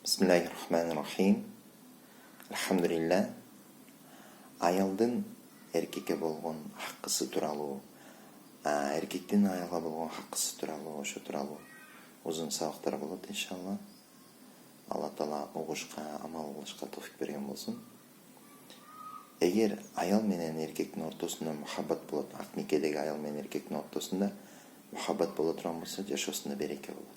Bismillahirrahmanirrahim. Elhamdülillah. Аялдын эркекке болгон хакысы тууралуу, эркектин аялга болгон хакысы тууралуу, ошо тууралуу узун сабактар болот иншалла. Алла Таала угушка, амал кылышка товфик берген болсун. Эгер аял менен эркектин ортосунда мухаббат болот, ак никедеги аял менен эркектин ортосунда мухаббат боло турган болсо, жашоосунда береке болот.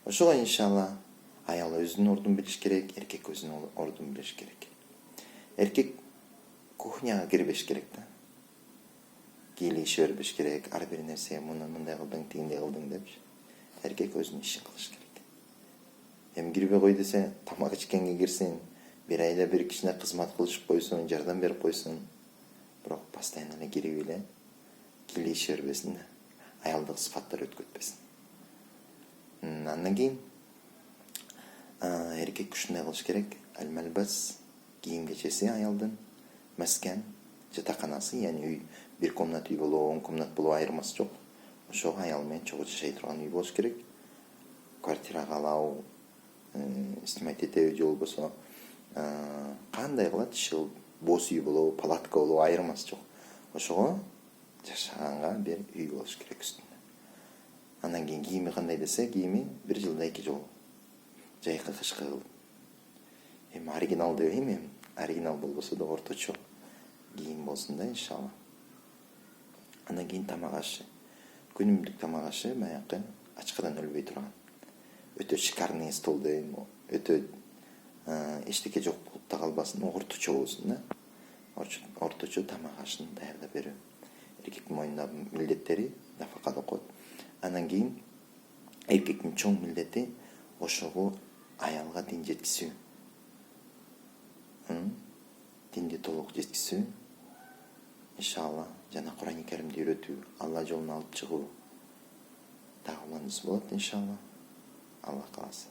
Ошого иншалла аял өзүнүн ордун билиш керек, эркек өзүнүн ордун билиш керек. Эркек кухняга кирбеш керек да. Кийлеши бербеш керек, ар бир нерсе муну мындай кылдың, тигиндей кылдың деп. Эркек өзүнүн ишин кылыш керек. Эми кирбей кой десе, тамак ичкенге кирсин, бир айда бир кичине кызмат кылышып койсун, жардам берип койсун. Бирок постоянно эле кирип эле кийлеши бербесин да. Аялдык сыфаттар өткөтпөсүн. Андан кийин эркек ушундай кылыш керек. Аль-Малбас, кийим кечеси аялдын, маскен, жатаканасы, яни үй, бир комнат үй болобу, 10 комнат болобу айырмасы жок. Ошого аял менен чогуу жашай турган үй болуш керек. Квартирага алабы, снимать этеби же болбосо кандай кылат, иши бос үй болобу, палатка болобу айырмасы жок. Ошого жашаганга бир үй болуш керек үстүндө. Андан кийин кийими кандай десе, кийими бир жылда 2 жолу. Жайкы кышкы кылып. Эми оригинал дебейм, эми оригинал болбосо да орточо кийим болсун да иншалла. Андан кийин тамак ашы. Күнүмдүк тамак ашы баягы ачкадан өлбөй турган. Өтө шикарный стол дейм, өтө эчтеке жок болуп да калбасын, орточо болсун да. Орточо тамак ашын даярдап берүү. Эркектин мойнунда милдеттери нафакат окот. Андан кийин эркектин чоң милдети ошого аялга дин жеткизүү. Динди толук жеткизүү. Иншалла, жана Кур'ан-ы Каримди үйрөтүү, Алла жолуна алып чыгуу. Дагы болот иншалла. Алла кааласа.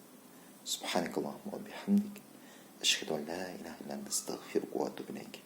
Субханакаллахумма ва бихамдик, ашхаду ан ла илаха илля анта, астагфирука ва атубу илейк.